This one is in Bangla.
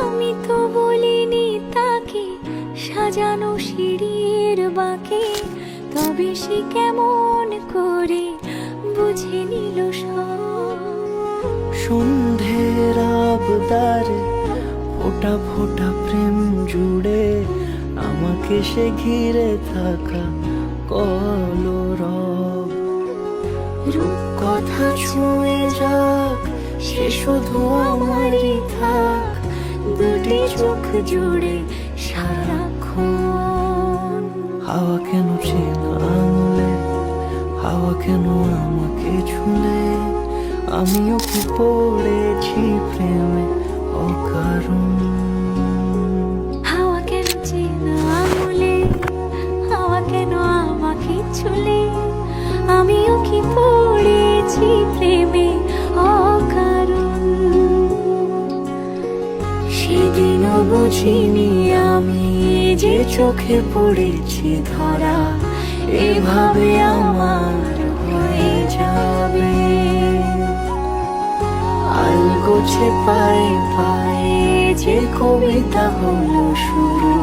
আমি তো বলিনি তাকে সাজানো সিঁড়ির বাঁকে, তবে সে কেমন করে বুঝে নিল সব। সন্ধ্যের আবদারে ফোঁটা ফোঁটা প্রেম জুড়ে আমাকে সে ঘিরে থাকা কলরব। রূপকথা ছুঁয়ে যাক, সে শুধু আমারই থাক, দুটি চোখ জুড়ে সারাক্ষণ। হাওয়া কেন চেনা আঙুলে, হাওয়া কেন আমাকে ছুলে, আমিও কি পড়েছি প্রেমে অকারণ। হাওয়া কেন চেনা আঙুলে, হাওয়া কেন আমাকে ছুলে, আমিও কি পড়েছি প্রেমে অকারণ। সেদিনও বুঝিনি আমি যে চোখে পড়েছি ধরা, এভাবে আমার হয়ে যাবে। আলগোছে পায়ে পায়ে যে কবিতা হলো শুরু,